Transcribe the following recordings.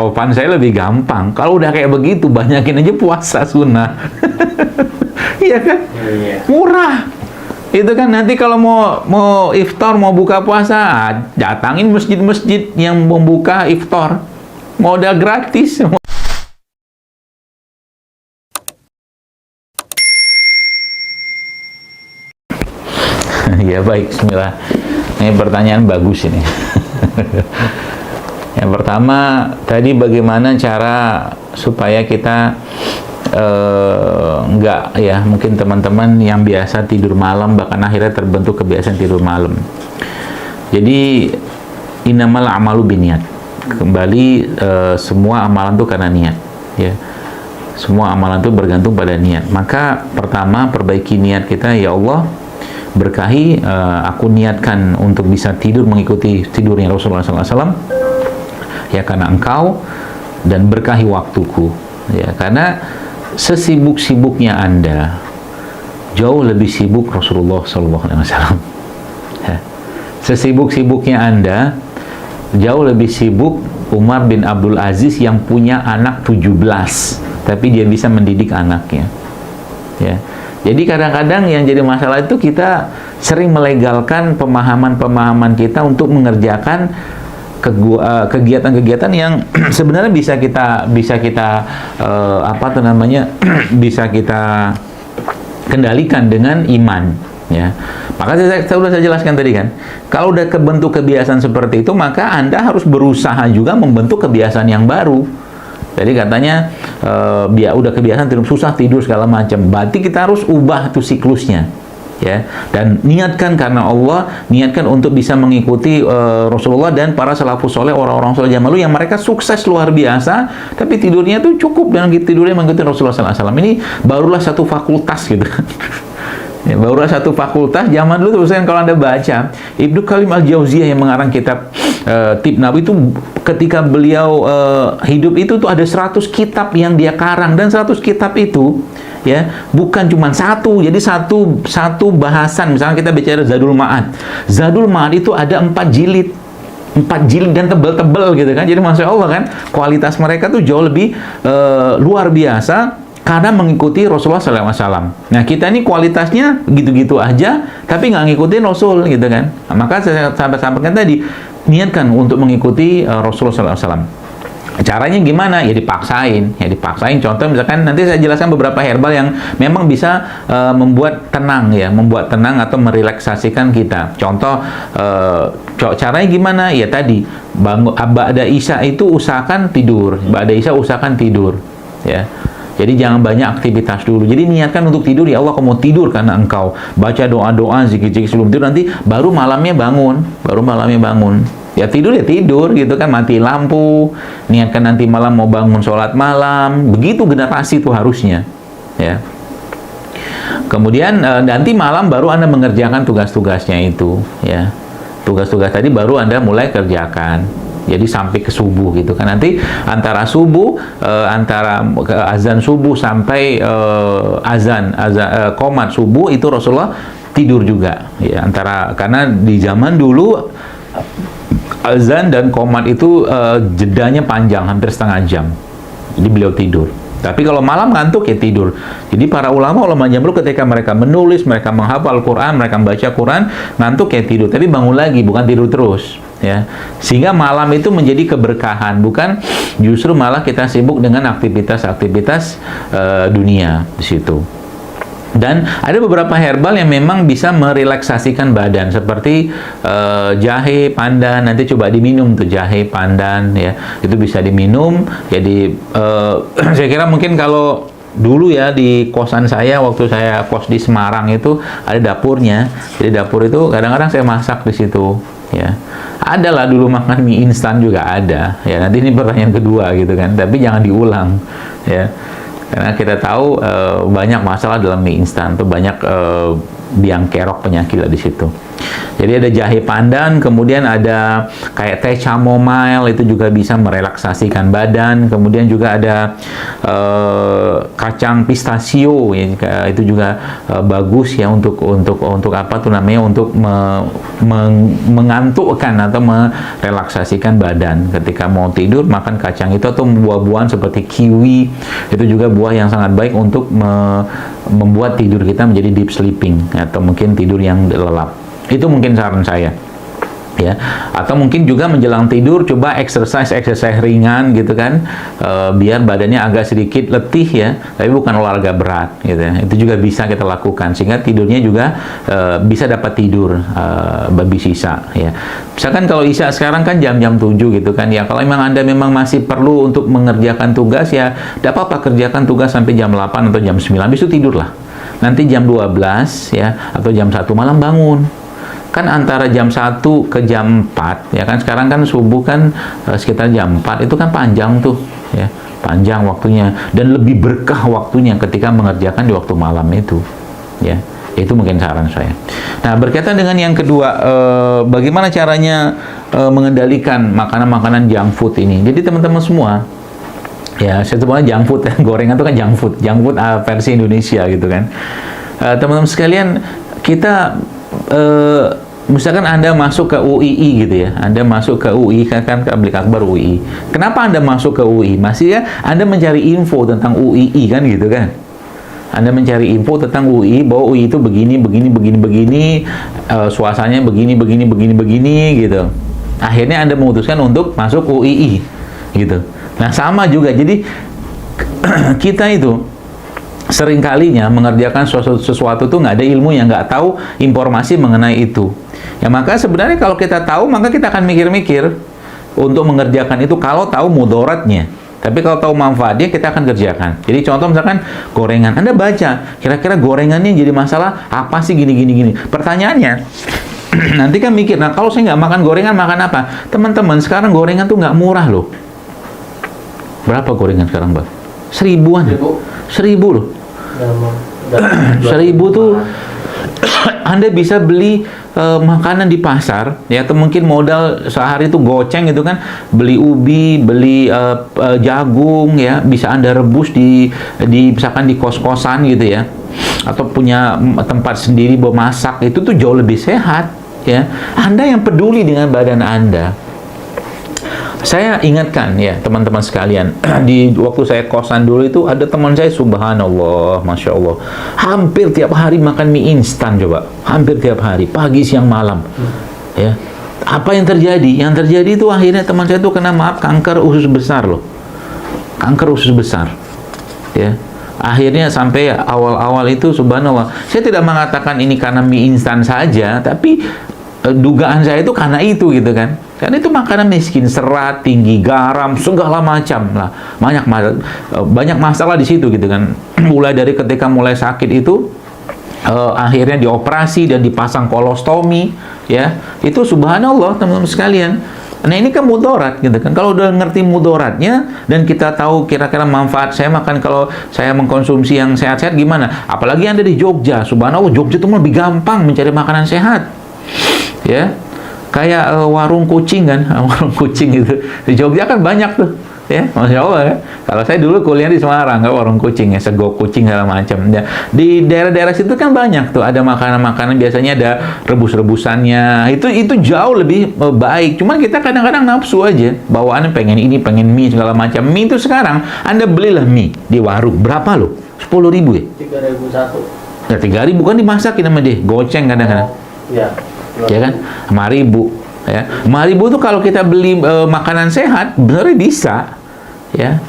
jawaban saya lebih gampang. Kalau udah kayak begitu, banyakin aja puasa sunnah. Iya kan? Murah. Itu kan nanti kalau mau iftar, mau buka puasa, datangin masjid-masjid yang membuka iftar. Modal gratis. Ya baik, bismillah. Ini pertanyaan bagus ini. Yang pertama, tadi bagaimana cara supaya kita enggak ya, mungkin teman-teman yang biasa tidur malam bahkan akhirnya terbentuk kebiasaan tidur malam. Jadi innamal a'malu binniyat. Kembali semua amalan itu karena niat, ya. Semua amalan itu bergantung pada niat. Maka pertama perbaiki niat kita, ya Allah, berkahi aku niatkan untuk bisa tidur mengikuti tidurnya Rasulullah SAW, ya karena Engkau, dan berkahi waktuku, ya karena sesibuk-sibuknya Anda jauh lebih sibuk Rasulullah SAW. Ya. Sesibuk-sibuknya Anda jauh lebih sibuk Umar bin Abdul Aziz yang punya anak 17, tapi dia bisa mendidik anaknya, ya. Jadi kadang-kadang yang jadi masalah itu kita sering melegalkan pemahaman-pemahaman kita untuk mengerjakan kegiatan-kegiatan yang sebenarnya bisa kita bisa kita kendalikan dengan iman, ya. Maka saya sudah jelaskan tadi kan, kalau udah kebentuk kebiasaan seperti itu, maka Anda harus berusaha juga membentuk kebiasaan yang baru. Jadi katanya biar udah kebiasaan tidur susah tidur segala macam, berarti kita harus ubah tuh siklusnya, ya. Dan niatkan karena Allah, niatkan untuk bisa mengikuti Rasulullah dan para salafus soleh, orang-orang soleh zaman lalu yang mereka sukses luar biasa, tapi tidurnya tuh cukup dengan tidurnya mengikuti Rasulullah SAW. Ini barulah satu fakultas gitu. Ya, barulah satu fakultas. Zaman dulu terus kan kalau Anda baca Ibnu Qayyim al-Jauziyah yang mengarang kitab Tib Nabawi itu, ketika beliau hidup itu tuh ada 100 kitab yang dia karang, dan 100 kitab itu ya bukan cuma satu, jadi satu bahasan. Misalnya kita bicara Zadul Ma'ad. Zadul Ma'ad itu ada 4 jilid dan tebel-tebel gitu kan. Jadi Masya Allah kan, kualitas mereka tuh jauh lebih luar biasa karena mengikuti Rasulullah SAW. Nah kita ini kualitasnya gitu-gitu aja, tapi nggak ngikutin Rasul gitu kan. Nah, maka saya sampaikan tadi, niatkan untuk mengikuti Rasulullah SAW. Caranya gimana? Ya dipaksain. Contoh misalkan nanti saya jelaskan beberapa herbal yang memang bisa membuat tenang ya, membuat tenang atau merelaksasikan kita. Contoh caranya gimana? Ya tadi, ba'da Isya itu usahakan tidur. Ya. Jadi jangan banyak aktivitas dulu. Jadi niatkan untuk tidur, ya Allah, kamu tidur karena Engkau. Baca doa-doa, zikir-zikir sebelum tidur, nanti baru malamnya bangun. Ya tidur gitu kan, mati lampu. Niatkan nanti malam mau bangun sholat malam. Begitu generasi itu harusnya, ya. Kemudian nanti malam baru Anda mengerjakan tugas-tugasnya itu, ya. Tugas-tugas tadi baru Anda mulai kerjakan. Jadi sampai ke subuh gitu kan. Nanti antara subuh, antara azan subuh sampai azan qomat subuh itu Rasulullah tidur juga. Ya, karena di zaman dulu azan dan qomat itu jedanya panjang, hampir setengah jam. Jadi beliau tidur. Tapi kalau malam ngantuk ya tidur. Jadi para ulama zaman dulu ketika mereka menulis, mereka menghafal Quran, mereka membaca Quran, ngantuk ya tidur. Tapi bangun lagi, bukan tidur terus, ya. Sehingga malam itu menjadi keberkahan, bukan justru malah kita sibuk dengan aktivitas-aktivitas dunia di situ. Dan ada beberapa herbal yang memang bisa merelaksasikan badan, seperti jahe pandan. Nanti coba diminum tuh jahe pandan, ya, itu bisa diminum. Jadi saya kira mungkin kalau dulu ya di kosan saya, waktu saya kos di Semarang itu ada dapurnya. Jadi dapur itu kadang-kadang saya masak di situ, ya. Ada lah dulu makan mie instan juga ada, ya. Nanti ini pertanyaan kedua gitu kan, tapi jangan diulang, ya. Karena kita tahu banyak masalah dalam mie instan, tuh banyak biang kerok penyakit di situ. Jadi ada jahe pandan, kemudian ada kayak teh chamomile, itu juga bisa merelaksasikan badan. Kemudian juga ada kacang pistachio, ya, itu juga bagus ya untuk apa tuh namanya, untuk mengantukkan atau merelaksasikan badan. Ketika mau tidur makan kacang itu, atau buah-buahan seperti kiwi, itu juga buah yang sangat baik untuk membuat tidur kita menjadi deep sleeping atau mungkin tidur yang lelap. Itu mungkin saran saya, ya. Atau mungkin juga menjelang tidur coba exercise ringan gitu kan, biar badannya agak sedikit letih ya, tapi bukan olahraga berat gitu ya. Itu juga bisa kita lakukan sehingga tidurnya juga bisa dapat tidur babi sisa ya. Misalkan kalau isya sekarang kan jam-jam 7 gitu kan ya, kalau memang Anda memang masih perlu untuk mengerjakan tugas ya, tidak apa-apa, kerjakan tugas sampai jam 8 atau jam 9, habis itu tidurlah. Nanti jam 12 ya atau jam 1 malam bangun. Kan antara jam 1 ke jam 4 ya kan, sekarang kan subuh kan sekitar jam 4, itu kan panjang tuh ya, panjang waktunya dan lebih berkah waktunya ketika mengerjakan di waktu malam itu ya. Itu mungkin saran saya. Nah, berkaitan dengan yang kedua, bagaimana caranya mengendalikan makanan-makanan junk food ini. Jadi teman-teman semua ya, saya sebutnya junk food ya, gorengan itu kan junk food versi Indonesia gitu kan. Teman-teman sekalian, kita misalkan Anda masuk ke UII gitu ya, Anda masuk ke UI kan Tabligh Akbar UII. Kenapa Anda masuk ke UI? Masih ya, Anda mencari info tentang UII kan gitu kan. Anda mencari info tentang UI bahwa UI itu begini, suasananya begini gitu. Akhirnya Anda memutuskan untuk masuk UII gitu. Nah, sama juga. Jadi kita itu seringkalinya mengerjakan sesuatu tuh nggak ada ilmu, yang nggak tahu informasi mengenai itu. Ya, maka sebenarnya kalau kita tahu, maka kita akan mikir-mikir untuk mengerjakan itu kalau tahu mudaratnya. Tapi kalau tahu manfaatnya, kita akan kerjakan. Jadi contoh misalkan gorengan, Anda baca, kira-kira gorengannya jadi masalah apa sih gini. Pertanyaannya, nanti kan mikir, nah kalau saya nggak makan gorengan, makan apa? Teman-teman, sekarang gorengan tuh nggak murah loh. Berapa gorengan sekarang, Bang? 1000-an. 1000 loh. 1000 tuh Anda bisa beli makanan di pasar ya, atau mungkin modal sehari itu goceng gitu kan, beli ubi, beli jagung ya, bisa Anda rebus di misalkan di kos-kosan gitu ya, atau punya tempat sendiri memasak, itu tuh jauh lebih sehat ya. Anda yang peduli dengan badan Anda. Saya ingatkan ya teman-teman sekalian, di waktu saya kosan dulu itu ada teman saya, subhanallah, masya Allah, hampir tiap hari makan mie instan, coba, hampir tiap hari, pagi, siang, malam, ya. Apa yang terjadi? Yang terjadi itu akhirnya teman saya itu kena, maaf, kanker usus besar loh, kanker usus besar, ya. Akhirnya sampai awal-awal itu, subhanallah, saya tidak mengatakan ini karena mie instan saja, tapi dugaan saya itu karena itu gitu kan. Karena itu makanan miskin, serat, tinggi garam, segala macam lah. Banyak masalah di situ gitu kan. Mulai dari ketika mulai sakit itu akhirnya dioperasi dan dipasang kolostomi ya. Itu subhanallah teman-teman sekalian. Nah, ini kan mudarat gitu kan. Kalau udah ngerti mudaratnya dan kita tahu kira-kira manfaat saya makan kalau saya mengkonsumsi yang sehat-sehat gimana. Apalagi Anda di Jogja, subhanallah, Jogja itu lebih gampang mencari makanan sehat. Ya. Kayak warung kucing kan, warung kucing itu di Jogja kan banyak tuh, ya, masya Allah ya. Kalau saya dulu kuliah di Semarang, kan warung kucing ya, sego kucing segala macam. Ya, di daerah-daerah situ kan banyak tuh, ada makanan-makanan, biasanya ada rebus-rebusannya. Itu jauh lebih baik. Cuman kita kadang-kadang nafsu aja, bawaannya pengen ini, pengen mie segala macam. Mie itu sekarang Anda belilah mie di warung, berapa loh? 10.000 ya? 3.001. Ya 3.000 kan dimasakin sama dia, goceng kadang-kadang. Iya. Ya kan, 5.000 ya. 5.000 tuh kalau kita beli makanan sehat benernya bisa ya.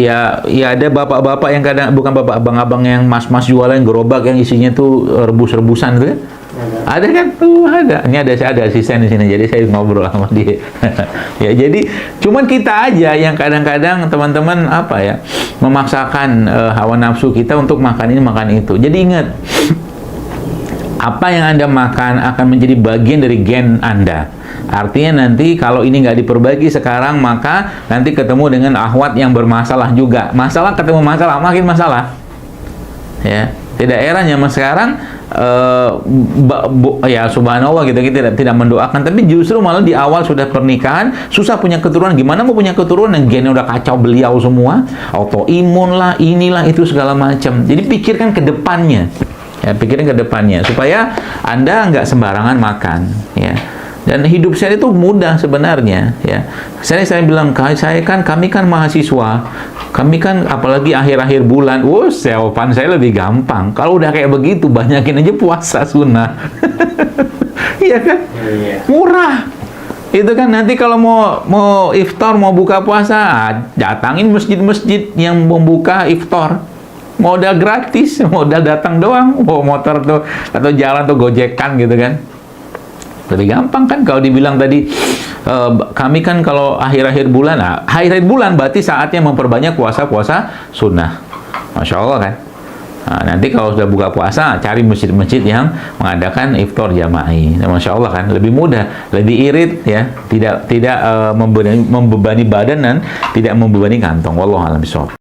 Ya ada bapak-bapak yang kadang, bukan bapak, abang-abang yang mas-mas jualan gerobak yang isinya tuh rebus-rebusan tuh kan. Ada kan? Ada. Ini ada asisten di sini, jadi saya ngobrol sama dia. Ya, jadi cuman kita aja yang kadang-kadang teman-teman apa ya, memaksakan hawa nafsu kita untuk makan ini makan itu. Jadi ingat, apa yang Anda makan akan menjadi bagian dari gen Anda. Artinya nanti kalau ini nggak diperbaiki sekarang, maka nanti ketemu dengan akhwat yang bermasalah juga. Masalah ketemu masalah, makin masalah. Ya, Di daerah zaman sekarang ya subhanallah gitu, kita tidak mendoakan, tapi justru malah di awal sudah pernikahan susah punya keturunan. Gimana mau punya keturunan, gennya udah kacau beliau semua, autoimun lah, inilah itu segala macam. Jadi pikirkan ke depannya, ya, pikirkan ke depannya supaya Anda nggak sembarangan makan, ya. Dan hidup saya itu mudah sebenarnya, ya. Saya bilang, kami kan mahasiswa, kami kan apalagi akhir-akhir bulan, jawaban saya lebih gampang. Kalau udah kayak begitu, banyakin aja puasa sunnah. Iya kan? Murah. Itu kan nanti kalau mau iftar, mau buka puasa, datangin masjid-masjid yang membuka iftar. Modal gratis, modal datang doang, motor tuh atau jalan tuh gojekan gitu kan. Lebih gampang kan kalau dibilang tadi, kami kan kalau akhir-akhir bulan, akhir-akhir bulan berarti saatnya memperbanyak puasa-puasa sunnah. Masya Allah kan. Nah, nanti kalau sudah buka puasa, cari masjid-masjid yang mengadakan iftar jama'i. Nah, Masya Allah kan, lebih mudah, lebih irit ya, tidak membebani badan dan tidak membebani kantong. Wallahu a'lam bishawab.